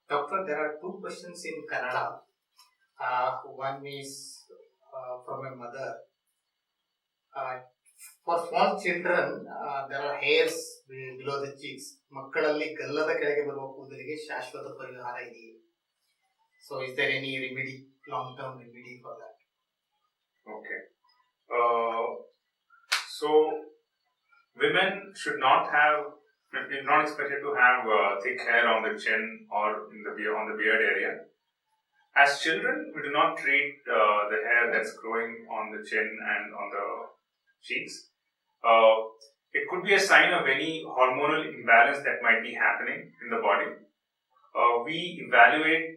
Doctor, there are two questions in Kannada. One is from a mother. For small children, there are hairs below the cheeks. ಮಕ್ಕಳಲ್ಲಿ ಗಲ್ಲದ ಕೆಳಗೆ ಬರುವ ಕೂದಲಿಗೆ ಶಾಶ್ವತ ಪರಿಹಾರ ಇದೆಯೇ? So, is there any remedy, long-term remedy for that? Okay. So, women should not have, not expected to have thick hair on the chin or on the beard area. As children, we do not treat the hair that's growing on the chin and on the cheeks. It could be a sign of any hormonal imbalance that might be happening in the body. We evaluate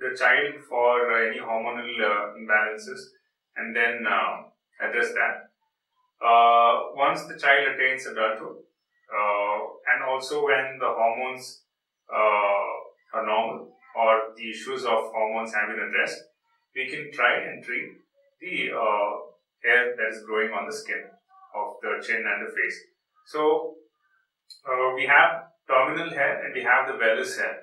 the child for any hormonal imbalances and then address that. Once the child attains adulthood, and also when the hormones are normal or the issues of hormones have been addressed, we can try and treat the hair that is growing on the skin of the chin and the face. So, we have terminal hair and we have the vellus hair.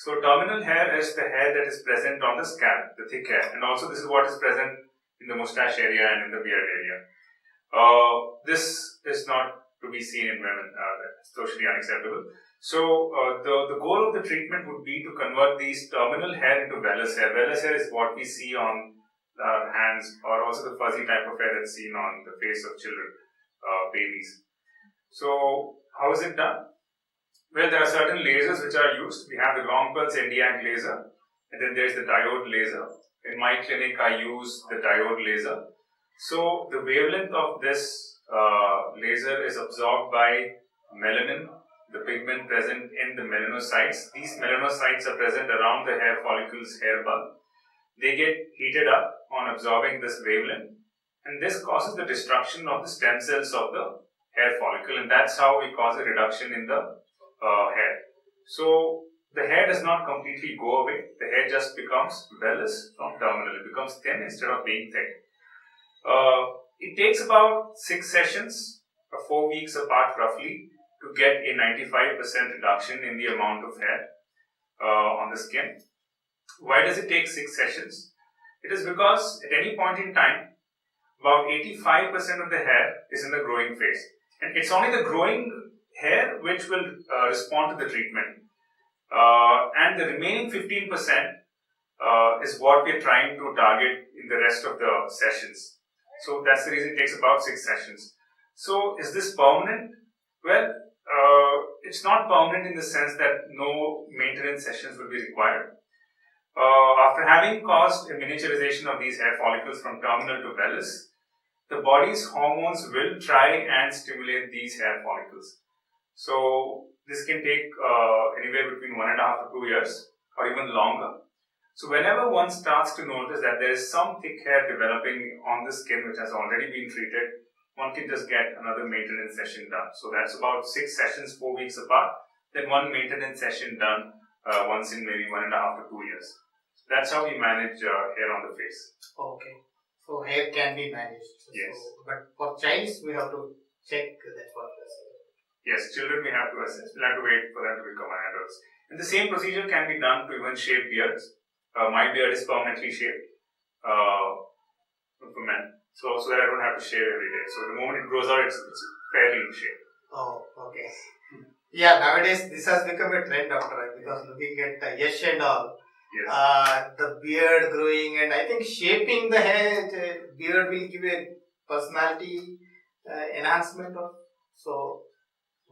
So, terminal hair is the hair that is present on the scalp, the thick hair, and also this is what is present in the moustache area and in the beard area. This is not to be seen in women, that's totally unacceptable. So, the goal of the treatment would be to convert these terminal hair into vellus hair. Vellus hair is what we see on our hands, or also the fuzzy type of hair that's seen on the face of children, babies. So, how is it done? Well, there are certain lasers which are used. We have the long pulse Nd:YAG laser, and then there's the diode laser. In my clinic, I use the diode laser. So, the wavelength of this laser is absorbed by melanin, the pigment present in the melanocytes. These melanocytes are present around the hair follicles, hair bulb. They get heated up on absorbing this wavelength, and this causes the destruction of the stem cells of the hair follicle, and that's how we cause a reduction in the hair. So, the hair does not completely go away. The hair just becomes vellus from terminal. It becomes thin instead of being thick. It takes about 6 sessions, 4 weeks apart roughly, to get a 95% reduction in the amount of hair on the skin. Why does it take 6 sessions? It is because at any point in time, about 85% of the hair is in the growing phase. And it's only the growing hair which will respond to the treatment. And the remaining 15% is what we are trying to target in the rest of the sessions. So that's the reason it takes about 6 sessions. So is this permanent? Well, it's not permanent in the sense that no maintenance sessions will be required. After having caused a miniaturization of these hair follicles from terminal to vellus, the body's hormones will try and stimulate these hair follicles. So this can take anywhere between 1.5 to 2 years or even longer. So whenever one starts to notice that there is some thick hair developing on the skin which has already been treated, one can just get another maintenance session done. So that's about 6 sessions, 4 weeks apart, then one maintenance session done once in maybe 1.5 to 2 years. So that's how we manage hair on the face. Okay. So hair can be managed. Yes. So, but for childs, we have to check that for us. Yes, children we have to assess. We'll have to wait for them to become adults. And the same procedure can be done to even shave beards. My beard is permanently shaved for men. So that I don't have to shave every day. So the moment it grows out, it's fairly shaved. Oh, okay. Yeah, nowadays this has become a trend, doctor, because looking at Yash and all, yes. The beard growing, and I think shaping the hair, beard will give a personality enhancement of. So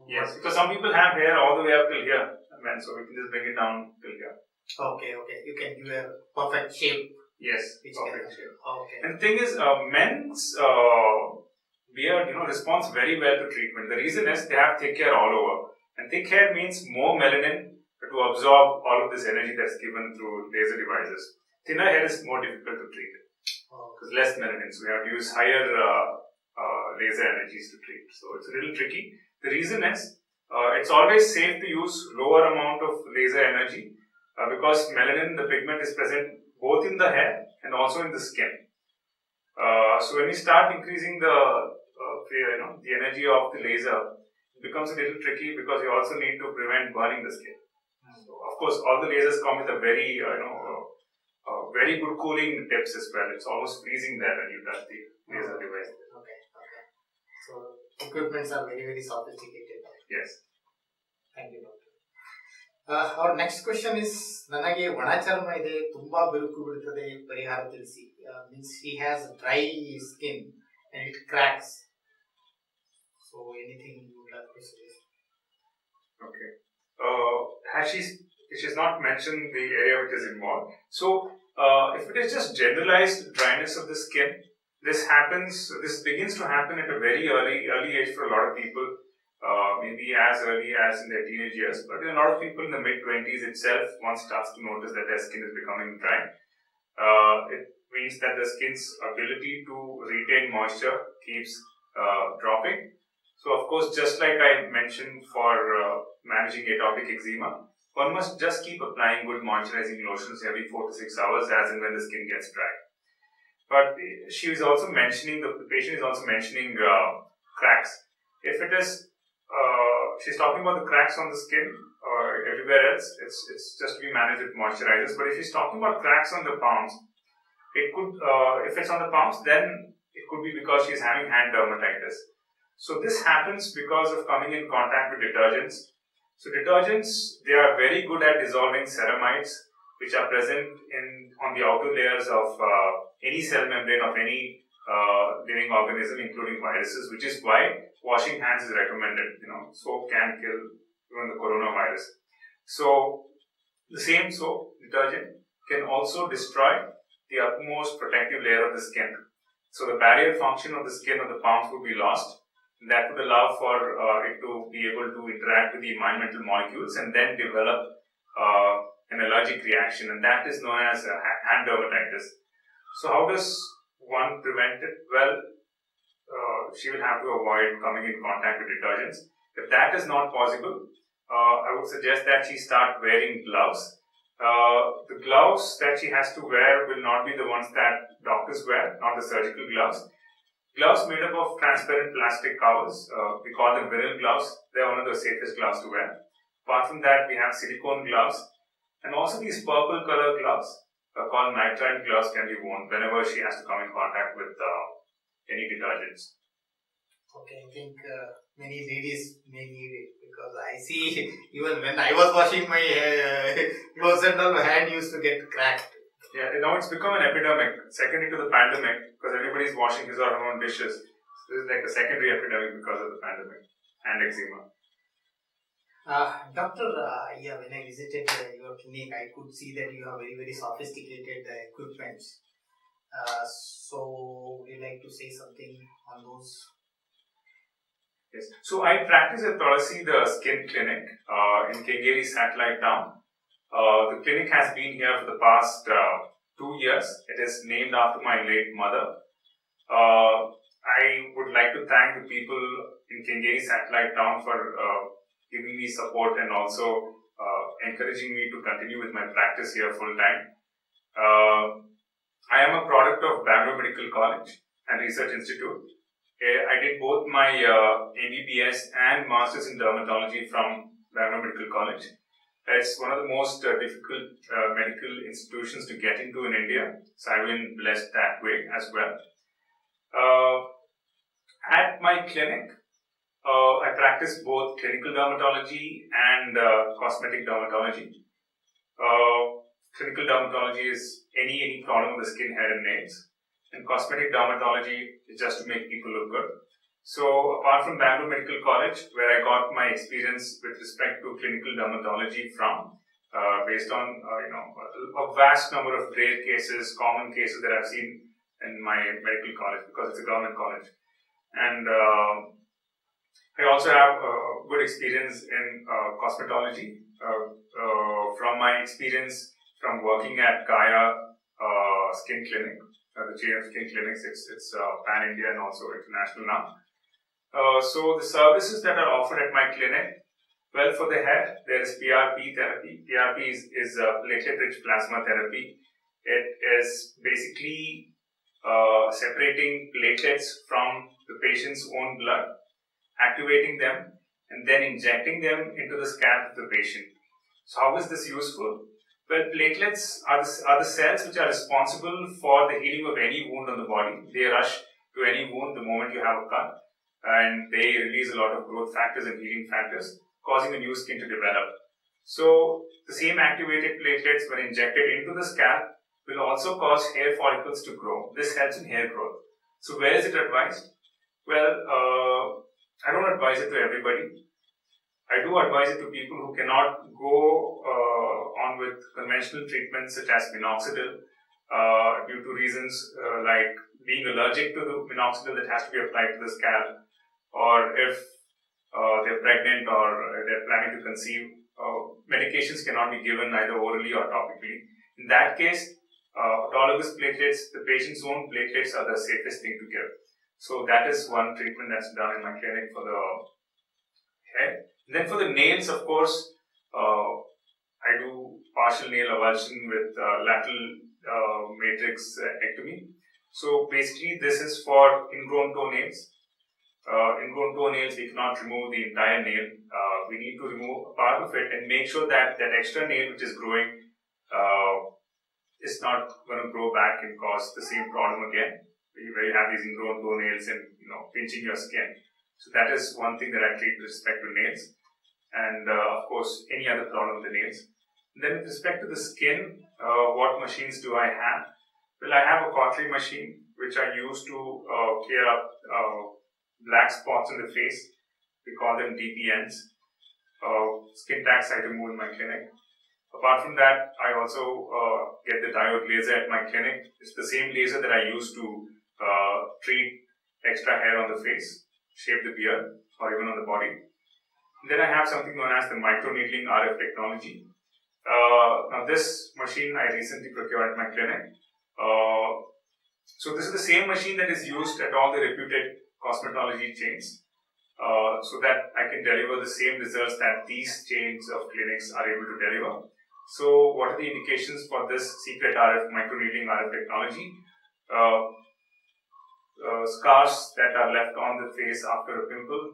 yes, because some people have hair all the way up till here, men, so we can just bring it down till here. Okay. You can give a perfect shape. Yes, perfect shape. Okay. And the thing is, men's beard, responds very well to treatment. The reason is they have thick hair all over, and thick hair means more melanin to absorb all of this energy that's given through laser devices. Thinner hair is more difficult to treat because less melanin, so we have to use higher laser energies to treat. So it's a little tricky. The reason is it's always safe to use lower amount of laser energy because melanin, the pigment, is present both in the hair and also in the skin. So when we start increasing the energy of the laser, it becomes a little tricky because you also need to prevent burning the skin. So of course, all the lasers come with a very, very good cooling tips as well. It's almost freezing there when you touch the laser device. Okay. So equipments are very, very sophisticated. Yes. Thank you, doctor. Our next question is, ನನಗೆ ಒಣಚರ್ಮ ಇದೆ, ತುಂಬಾ ಬಿರುಕು ಬಿಡುತ್ತದೆ, ಪರಿಹಾರ ತಿಳಿಸಿ. Means he has dry skin and it cracks. So anything you would like to suggest? Okay. She's not mentioned the area which is involved. So if it is just generalized dryness of the skin, this begins to happen at a very early age for a lot of people. Maybe as early as in their teenage years, but in a lot of people in the mid-20s itself, one starts to notice that their skin is becoming dry. It means that the skin's ability to retain moisture keeps dropping. So, of course, just like I mentioned for managing atopic eczema, one must just keep applying good moisturizing lotions every 4 to 6 hours as and when the skin gets dry. But the patient is also mentioning cracks. If it is she's talking about the cracks on the skin or everywhere else, it's just to be managed with moisturizers. But if she's talking about cracks on the palms, it could, if it's on the palms, then it could be because she's having hand dermatitis. So this happens because of coming in contact with detergents. So detergents, they are very good at dissolving ceramides, which are present on the outer layers of any cell membrane of any living organism, including viruses, which is why washing hands is recommended. Soap can kill even the coronavirus. So the same soap, detergent, can also destroy the uppermost protective layer of the skin. So the barrier function of the skin of the palms would be lost. That would allow for it to be able to interact with the environmental molecules and then develop an allergic reaction, and that is known as hand dermatitis. So how does one prevent it? Well, she will have to avoid coming in contact with detergents. If that is not possible, I would suggest that she start wearing gloves. The gloves that she has to wear will not be the ones that doctors wear, not the surgical gloves. Gloves made up of transparent plastic covers, we call them vinyl gloves. They're one of the safest gloves to wear. Apart from that, we have silicone gloves, and also these purple color gloves called nitride gloves can be worn whenever she has to come in contact with any detergents. Okay, I think many ladies may need it, because I see even when I was washing my clothes and all, my hand used to get cracked. Yeah, now it's become an epidemic, secondary to the pandemic, because everybody's washing his or her own dishes. So this is like a secondary epidemic because of the pandemic and eczema. Doctor, when I visited your clinic, I could see that you have very, very sophisticated equipment. So would you like to say something on those? Yes. So I practice at Tulsi, the skin clinic in Kengeri satellite town. The clinic has been here for the past 2 years. It is named after my late mother. I would like to thank the people in Kengeri satellite town for giving me support and also encouraging me to continue with my practice here full time. I am a product of Bangalore Medical College and Research Institute. I did both my MBBS and Masters in Dermatology from Bangalore Medical College. It's one of the most difficult medical institutions to get into in India, so I've been blessed that way as well. At my clinic, I practice both clinical dermatology and cosmetic dermatology. Clinical dermatology is any problem with the skin, hair and nails, and cosmetic dermatology is just to make people look good. So apart from Bangalore Medical College, where I got my experience with respect to clinical dermatology from, based on a vast number of rare cases, common cases that I've seen in my medical college, because it's a government college. And I also have good experience in cosmetology from my experience from working at Kaya Skin Clinic, the chain of skin clinics. It's pan-India and also international now. So the services that are offered at my clinic, well, for the hair, there is PRP therapy. PRP is platelet-rich plasma therapy. It is basically separating platelets from the patient's own blood, activating them, and then injecting them into the scalp of the patient. So how is this useful? Well, platelets are the cells which are responsible for the healing of any wound on the body. They rush to any wound the moment you have a cut, and they release a lot of growth factors and healing factors, causing a new skin to develop. So the same activated platelets, when injected into the scalp, will also cause hair follicles to grow. This helps in hair growth. So where is it advised? Well, I don't advise it to everybody. I do advise it to people who cannot go on with conventional treatments such as minoxidil due to reasons like being allergic to the minoxidil that has to be applied to the scalp, or if they're pregnant or they're planning to conceive, medications cannot be given either orally or topically. In that case, autologous platelets, the patient's own platelets, are the safest thing to give. So that is one treatment that's done in my clinic for the hair. Then for the nails, of course, I do partial nail avulsion with lateral matrix ectomy. So basically, this is for ingrown toenails. Ingrown toenails, we cannot remove the entire nail. We need to remove a part of it and make sure that that extra nail which is growing is not going to grow back and cause the same problem again, where you have these ingrown toenails and pinching your skin. So that is one thing that I treat with respect to nails, and of course any other problem with the nails. And then with respect to the skin, what machines do I have? Well, I have a cortridge machine which I use to clear up black spots on the face. We call them DPNs. Skin tags I remove in my clinic. Apart from that, I also get the diode laser at my clinic. It's the same laser that I use to treat extra hair on the face, shape the beard, or even on the body. Then I have something known as the microneedling RF technology. Now this machine I recently procured at my clinic. So this is the same machine that is used at all the reputed cosmetology chains, so that I can deliver the same results that these chains of clinics are able to deliver. So what are the indications for this secret RF microneedling RF technology? Scars that are left on the face after a pimple,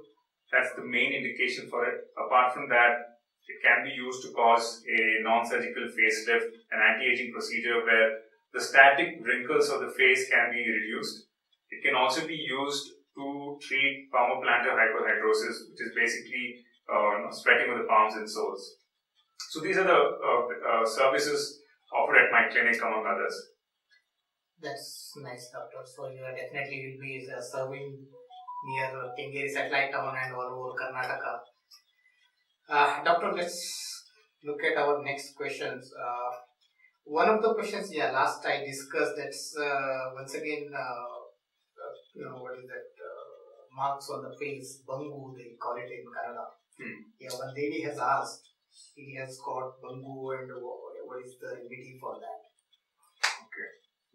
that's the main indication for it. Apart from that, it can be used to cause a non-surgical facelift, an anti-aging procedure where the static wrinkles of the face can be reduced. It can also be used to treat palmoplantar hyperhidrosis, which is basically sweating of the palms and soles. So these are the services offered at my clinic, among others. That's nice, doctor. So you are definitely will be serving near Kengeri satellite town and all over Karnataka. Doctor, let's look at our next questions. One of the questions, last I discussed, that's once again, what is that? Marks on the face, Bangu, they call it in Kannada. Yeah, one lady has asked, she has got Bangu, and what is the remedy for that? Okay,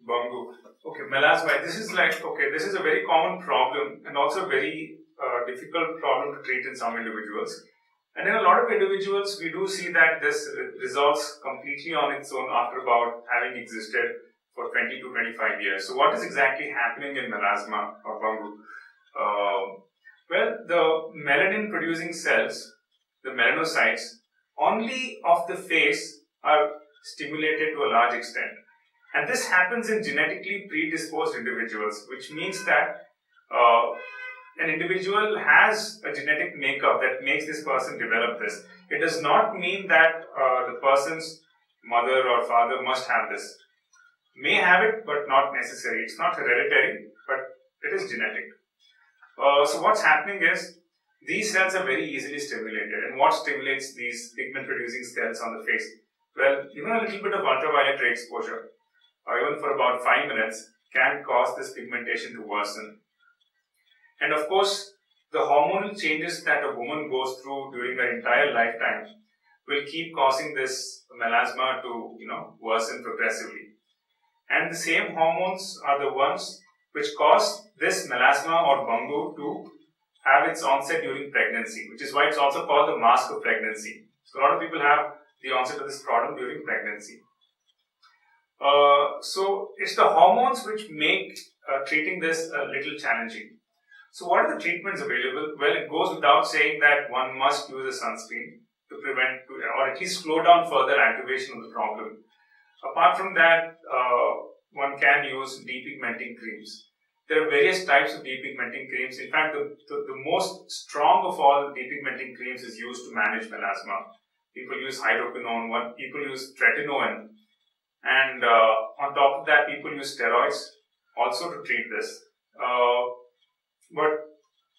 Bangu. Okay, Melasma. This is a very common problem and also a very difficult problem to treat in some individuals. And in a lot of individuals, we do see that this resolves completely on its own after about having existed for 20 to 25 years. So what is exactly happening in Melasma or Bangu? Well, the melanin producing cells, the melanocytes, only of the face are stimulated to a large extent. And this happens in genetically predisposed individuals, which means that an individual has a genetic makeup that makes this person develop this. It does not mean that the person's mother or father must have this. May have it, but not necessary. It's not hereditary, but it is genetic. So what's happening is these cells are very easily stimulated. And what stimulates these pigment-producing cells on the face? Well, even a little bit of ultraviolet ray exposure, or even for about 5 minutes, can cause this pigmentation to worsen. And of course, the hormonal changes that a woman goes through during her entire lifetime will keep causing this melasma to worsen progressively. And the same hormones are the ones which cause this melasma or Bangu to have its onset during pregnancy, which is why it's also called the mask of pregnancy. So a lot of people have the onset of this problem during pregnancy. So it's the hormones which make treating this a little challenging. So what are the treatments available? Well, it goes without saying that one must use a sunscreen. to prevent or at least slow down further aggravation of the problem. Apart from that, one can use depigmenting creams. There are various types of depigmenting creams. In fact, the most strong of all depigmenting creams is used to manage melasma. People use hydroquinone, people use tretinoin, and on top of that, people use steroids also to treat this. But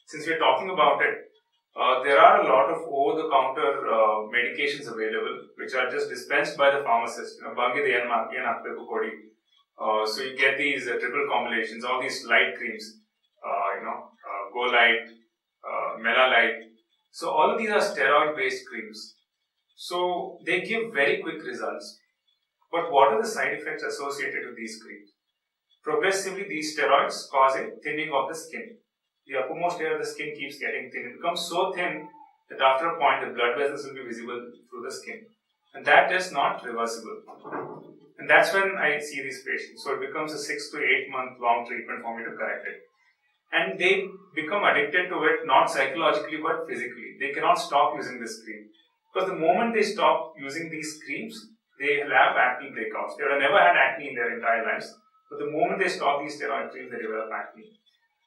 since we are talking about it, there are a lot of over-the-counter medications available, which are just dispensed by the pharmacist. Bangu so you get these triple combinations, all these light creams, Go Light, Mela Light. So all of these are steroid-based creams. So they give very quick results. But what are the side effects associated with these creams? Progressively, these steroids cause a thinning of the skin. The uppermost layer of the skin keeps getting thin. It becomes so thin that after a point, the blood vessels will be visible through the skin. And that is not reversible. And that's when I see these patients. So it becomes a 6 to 8 month long treatment for me to correct it. And they become addicted to it, not psychologically but physically. They cannot stop using this cream. Because the moment they stop using these creams, they will have acne breakouts. They would have never had acne in their entire lives. But the moment they stop these steroid creams, they develop acne.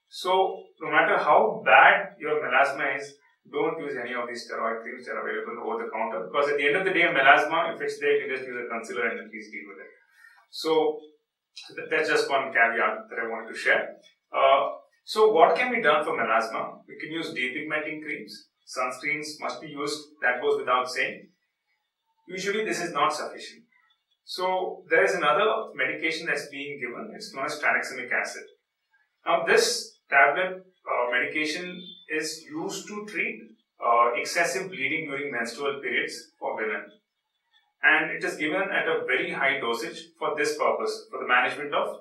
So, no matter how bad your melasma is, don't use any of these steroid creams that are available over the counter, because at the end of the day, melasma, if it's there, you can just use a concealer and at least deal with it. So, that's just one caveat that I wanted to share. So, what can be done for melasma? We can use depigmenting creams. Sunscreens must be used, that goes without saying. Usually, this is not sufficient. So, there is another medication that's being given. It's known as tranexamic acid. Now, this tablet medication is used to treat excessive bleeding during menstrual periods for women. And it is given at a very high dosage for this purpose, for the management of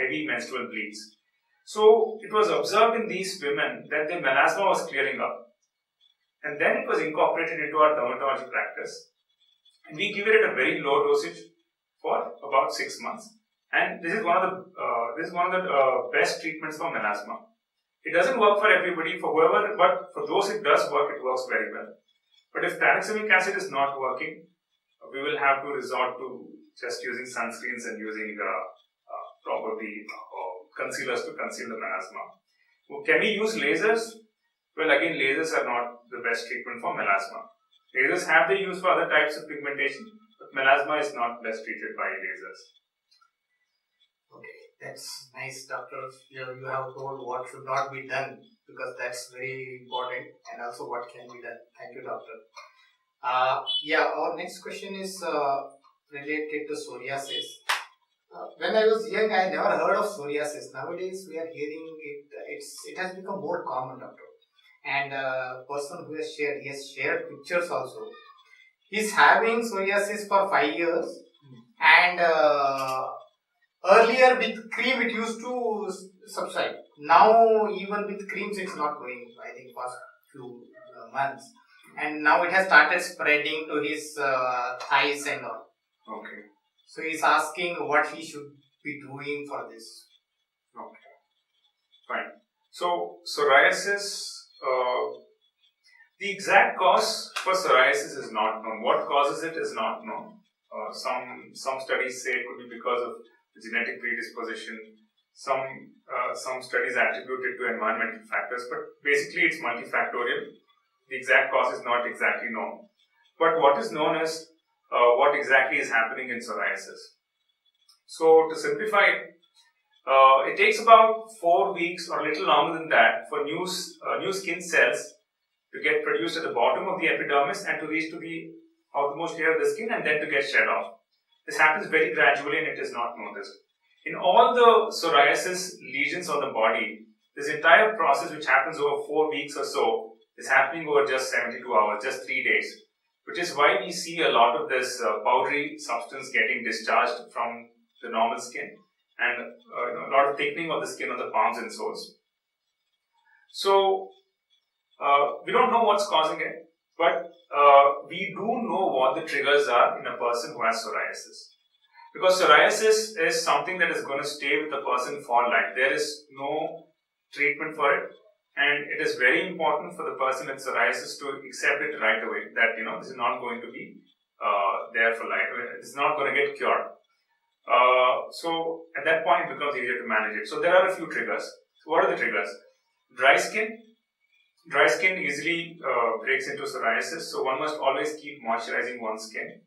heavy menstrual bleeds. So, it was observed in these women that their melasma was clearing up. And then it was incorporated into our dermatology practice. And we give it at a very low dosage for about 6 months. And this is one of the best treatments for melasma. It doesn't work for everybody, for whoever, but for those it does work, it works very well. But if tranexamic acid is not working, we will have to resort to just using sunscreens and using probably concealers to conceal the melasma. Well, can we use lasers? Well, again, lasers are not the best treatment for melasma. Lasers have their use for other types of pigmentation, but melasma is not best treated by lasers. Okay, that's nice, doctor. You have told what should not be done, because that's very important, and also what can be done. Thank you, doctor. Our next question is related to psoriasis. When I was young, I never heard of psoriasis. Nowadays, we are hearing it. It has become more common, doctor. And person who has shared pictures also. He's having psoriasis for 5 years, and earlier with cream it used to subside. Now even with creams it's not going. I think past few months, and now it has started spreading to his thighs and all. Okay. So he's asking what he should be doing for this. Okay. Fine. So psoriasis. The exact cause for psoriasis is not known. What causes it is not known. Some studies say it could be because of genetic predisposition. Some studies attribute it to environmental factors, but basically it's multifactorial. The exact cause is not exactly known. But what is known is what exactly is happening in psoriasis. So to simplify it takes about 4 weeks or a little longer than that for new skin cells to get produced at the bottom of the epidermis and to reach to the outermost layer of the skin and then to get shed off. This happens very gradually and it is not noticed. In all the psoriasis lesions on the body, this entire process, which happens over 4 weeks or so, is happening over just 72 hours, just 3 days, which is why we see a lot of this powdery substance getting discharged from the normal skin and a lot of thickening of the skin on the palms and soles. So, we don't know what's causing it, but we do know what the triggers are in a person who has psoriasis. Because psoriasis is something that is going to stay with the person for life. There is no treatment for it. And it is very important for the person with psoriasis to accept it right away, that this is not going to be there for life. It's not going to get cured. So at that point it becomes easier to manage it. So there are a few triggers. So what are the triggers? Dry skin. Dry skin easily breaks into psoriasis, so one must always keep moisturizing one's skin.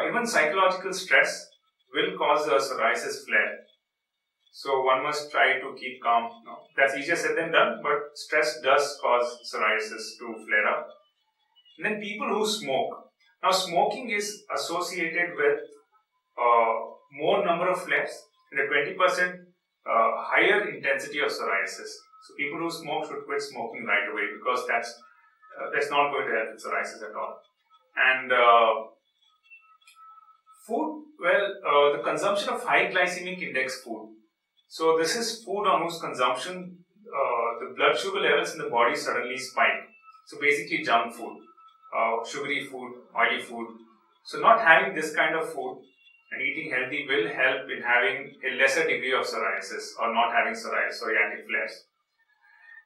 Even psychological stress will cause a psoriasis flare. So one must try to keep calm. That's easier said than done, but stress does cause psoriasis to flare up. And then people who smoke. Now smoking is associated with more number of flares and a 20% higher intensity of psoriasis. So people who smoke should quit smoking right away, because that's not going to help with psoriasis at all. And food, the consumption of high glycemic index food. So this is food on whose consumption the blood sugar levels in the body suddenly spike. So basically junk food, sugary food, oily food. So not having this kind of food and eating healthy will help in having a lesser degree of psoriasis or not having psoriatic flares.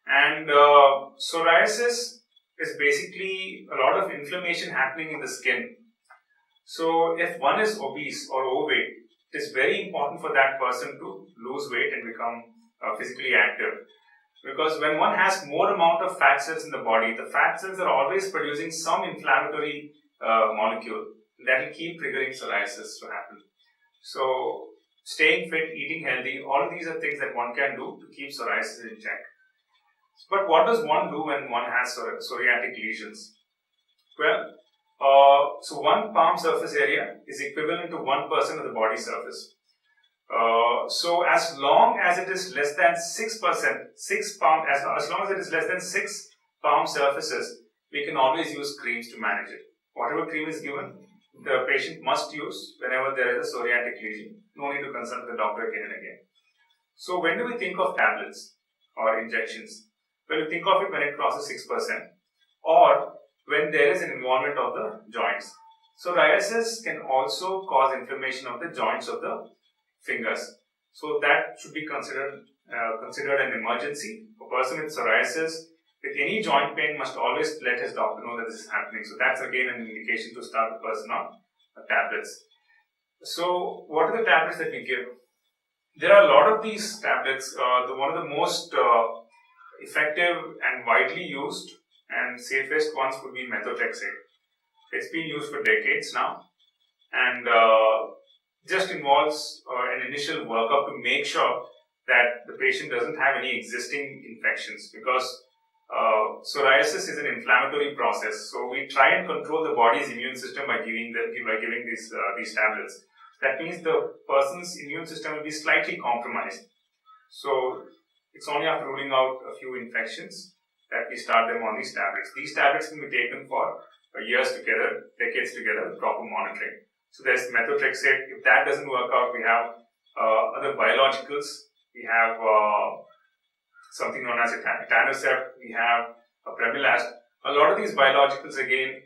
And psoriasis is basically a lot of inflammation happening in the skin. So if one is obese or overweight, it is very important for that person to lose weight and become physically active. Because when one has more amount of fat cells in the body, the fat cells are always producing some inflammatory molecule that will keep triggering psoriasis to happen. So staying fit, eating healthy, all of these are things that one can do to keep psoriasis in check. But what does one do when one has psoriatic lesions? Well, so one palm surface area is equivalent to 1% of the body surface. So as long as it is less than 6%, as long as it is less than 6 palm surfaces, we can always use creams to manage it. Whatever cream is given, the patient must use whenever there is a psoriatic lesion. No need to consult the doctor again and again. So when do we think of tablets or injections? Well, you think of it when it crosses 6%, or when there is an involvement of the joints. Psoriasis can also cause inflammation of the joints of the fingers. So that should be considered an emergency. A person with psoriasis with any joint pain must always let his doctor know that this is happening. So that's again an indication to start the person on tablets. So what are the tablets that we give? There are a lot of these tablets. One of the most effective and widely used and safest ones would be methotrexate. It's been used for decades now, and just involves an initial workup to make sure that the patient doesn't have any existing infections, because psoriasis is an inflammatory process. So we try and control the body's immune system by giving these tablets. That means the person's immune system will be slightly compromised. So it's only after ruling out a few infections that we start them on these tablets. These tablets can be taken for years together, decades together, with proper monitoring. So there's methotrexate. If that doesn't work out, we have other biologicals. We have something known as etanercept. We have Premilast. A lot of these biologicals, again,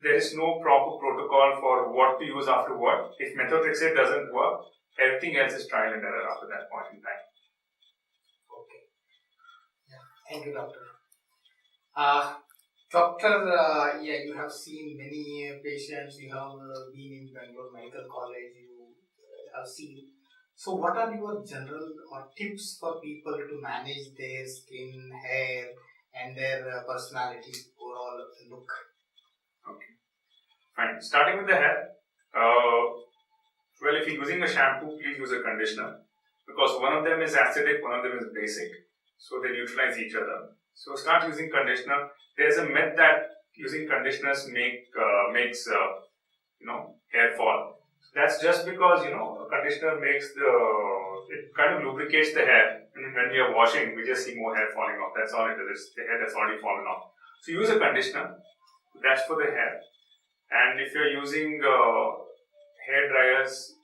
there is no proper protocol for what to use after what. If methotrexate doesn't work, everything else is trial and error after that point in time. Okay. Yeah. Thank you, doctor. Doctor, you have seen many patients. You have been in Bangalore Medical College. You have seen. So, what are your general tips for people to manage their skin, hair, and their personality, overall look? Okay, fine. Starting with the hair. Well, if you're using a shampoo, please use a conditioner, because one of them is acidic, one of them is basic, so they neutralize each other. So start using conditioner. There's a myth that using conditioners makes hair fall. That's just because a conditioner it kind of lubricates the hair, and when we are washing, we just see more hair falling off. That's all it is. It's the hair that's already fallen off. So use a conditioner. That's for the hair. And if you're using hair dryers,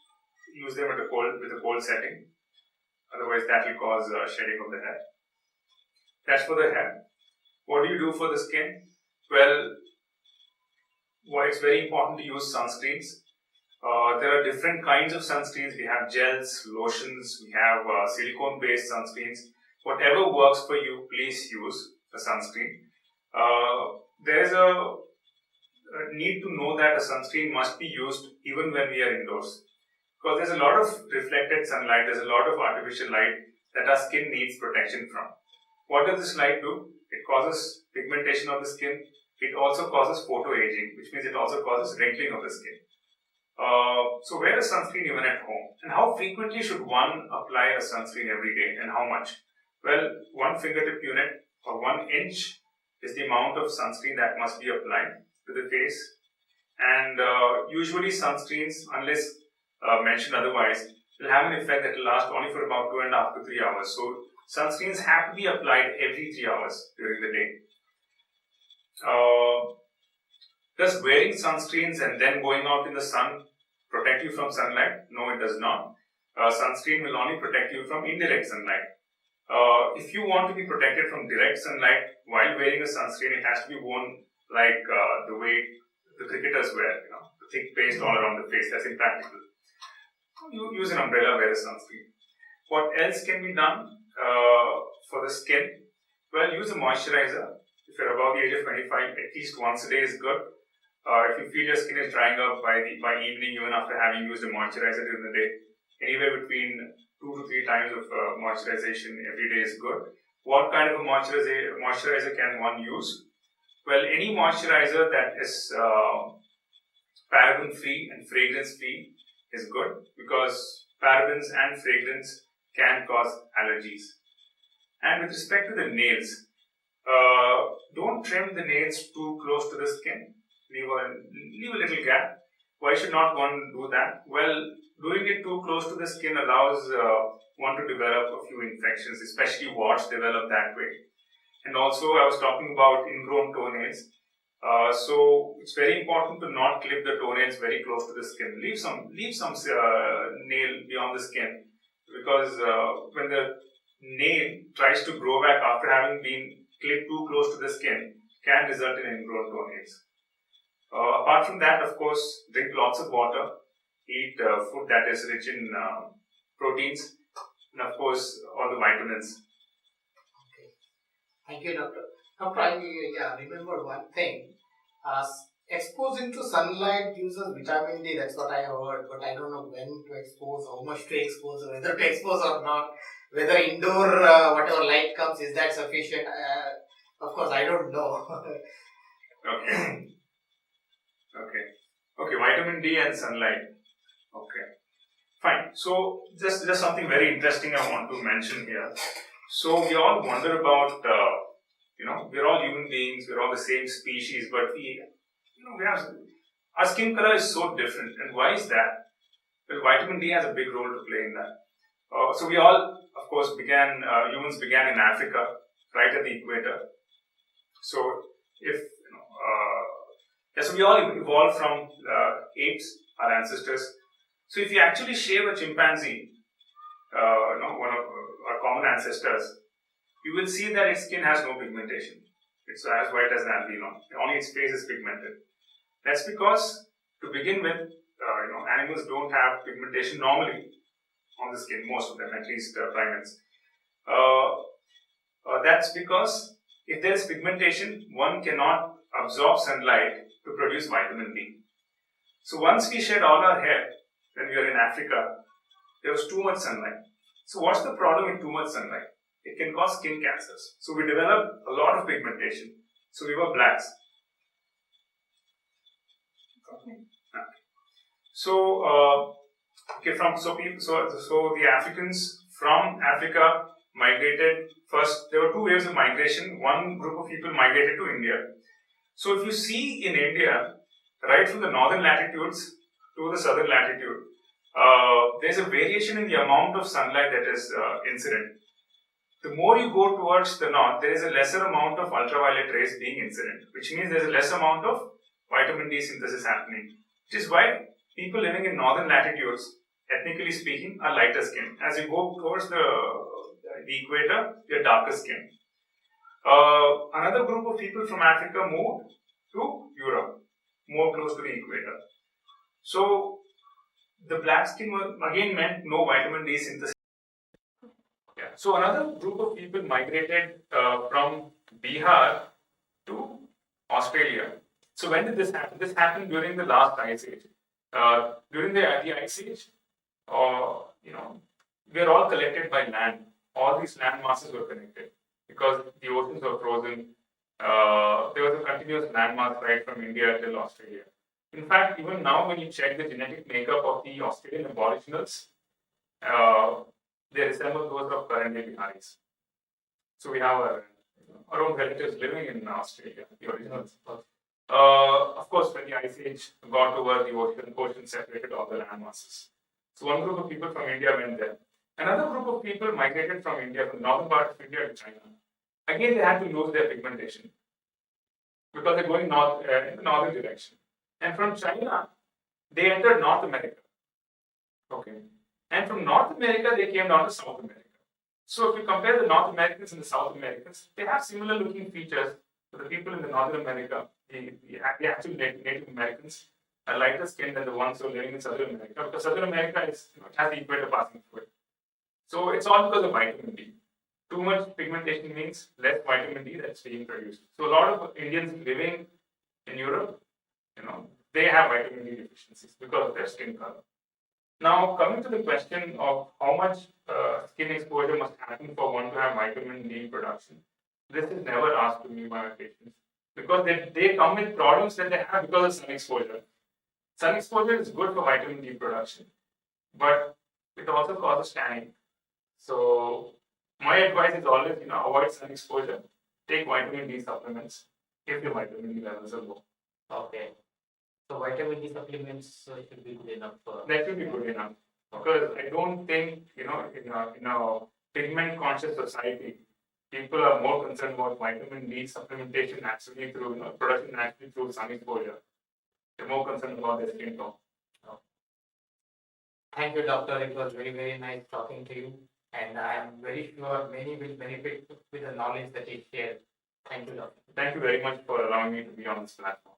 use them with a cold setting. Otherwise, that will cause shedding of the hair. That's for the hair. What do you do for the skin? Well, it's very important to use sunscreens. There are different kinds of sunscreens. We have gels, lotions, we have silicone-based sunscreens. whatever works for you, please use a sunscreen. There is a need to know that a sunscreen must be used even when we are indoors, because there's a lot of reflected sunlight, there's a lot of artificial light that our skin needs protection from. What does this light do? It causes pigmentation of the skin. It also causes photoaging, which means it also causes wrinkling of the skin. So wear a sunscreen even at home. And how frequently should one apply a sunscreen every day, and how much? Well, 1 fingertip unit or 1 inch is the amount of sunscreen that must be applied to the face. And usually sunscreens, unless mentioned otherwise, will have an effect that will last only for about 2.5 to 3 hours. So sunscreens have to be applied every 3 hours during the day. Does wearing sunscreens and then going out in the sun protect you from sunlight? No, it does not. Sunscreen will only protect you from indirect sunlight. If you want to be protected from direct sunlight while wearing a sunscreen, it has to be worn like the way the cricketers wear, the thick paste all around the face. That's impractical. You use an umbrella, wear a sunscreen. What else can be done for the skin? Well, use a moisturizer. If you're above the age of 25, at least once a day is good. If you feel your skin is drying up by evening, even after having used a moisturizer during the day, anywhere between 2 to 3 times of moisturization every day is good. What kind of a moisturizer can one use? Well, any moisturizer that is paraben free and fragrance free is good, because parabens and fragrance can cause allergies. And with respect to the nails, don't trim the nails too close to the skin. Leave a little gap. Why should not one do that? Well, doing it too close to the skin allows one to develop a few infections, especially warts develop that way. And also, I was talking about ingrown toenails. So it's very important to not clip the toenails very close to the skin. Leave some nail beyond the skin, because when the nail tries to grow back after having been clipped too close to the skin, can result in ingrown toenails. Apart from that, of course, drink lots of water, eat food that is rich in proteins, and of course, all the vitamins. Okay. Thank you, Doctor. Doctor, I remember one thing. Exposing to sunlight uses vitamin D, that's what I heard, but I don't know when to expose, how much to expose, whether to expose or not, whether indoor, whatever light comes, is that sufficient? Of course, I don't know. Okay, vitamin D and sunlight. Okay, fine. So, just something very interesting I want to mention here. So, we all wonder about, we're all human beings, we're all the same species, but our skin color is so different. And why is that? Well, vitamin D has a big role to play in that. So, we all, of course, humans began in Africa, right at the equator. So, so we all evolved from apes, our ancestors. So if you actually shave a chimpanzee, one of our common ancestors, you will see that its skin has no pigmentation. It's as white as an albino. Only its face is pigmented. That's because, to begin with, animals don't have pigmentation normally on the skin, most of them, at least primates. That's because if there is pigmentation, one cannot absorb sunlight to produce vitamin D. So once we shed all our hair when we were in Africa, there was too much sunlight. So what's the problem with too much sunlight? It can cause skin cancers. So we developed a lot of pigmentation. So we were blacks. So the Africans from Africa migrated. First, there were 2 waves of migration. One group of people migrated to India. So if you see in India, right from the northern latitudes to the southern latitude, there's a variation in the amount of sunlight that is incident. The more you go towards the north, there is a lesser amount of ultraviolet rays being incident, which means there's a less amount of vitamin D synthesis happening. Which is why people living in northern latitudes, ethnically speaking, are lighter skinned. As you go towards the equator, you're darker skinned. Another group of people from Africa moved to Europe, more close to the equator. So, the black skin again meant no vitamin D synthesis. Yeah. So another group of people migrated from Bihar to Australia. So when did this happen? This happened during the last ice age. During the ice age, we are all collected by land. All these land masses were connected because the oceans were frozen. There was a continuous land mass right from India till Australia. In fact, even now, when you check the genetic makeup of the Australian aboriginals, they resemble those of current day Biharis. So we have our own relatives living in Australia, the originals. Of course, when the ice age got over, the ocean separated all the land masses. So one group of people from India went there. Another group of people migrated from India, from the northern part of India to China. Again, they had to lose their pigmentation because they're going north in the northern direction. And from China, they entered North America. Okay. And from North America, they came down to South America. So if you compare the North Americans and the South Americans, they have similar looking features. So the people in the Northern America, the actual Native Americans, are lighter skinned than the ones who are living in Southern America, because Southern America has the equator passing through it. So it's all because of vitamin D. Too much pigmentation means less vitamin D that's being produced. So a lot of Indians living in Europe, they have vitamin D deficiencies because of their skin color. Now, coming to the question of how much skin exposure must happen for one to have vitamin D production, this is never asked to me by my patients because they come with problems that they have because of sun exposure. Sun exposure is good for vitamin D production, but it also causes tanning. So my advice is always, avoid sun exposure. Take vitamin D supplements if your vitamin D levels are low. Okay. So vitamin D supplements should be good enough. That should be good enough because I don't think in a pigment conscious society, people are more concerned about vitamin D supplementation naturally through production naturally through sun exposure. They're more concerned about their skin tone. Okay. Thank you, doctor. It was very, very nice talking to you. And I am very sure many will benefit with the knowledge that you shared. Thank you, doctor. Thank you very much for allowing me to be on this platform.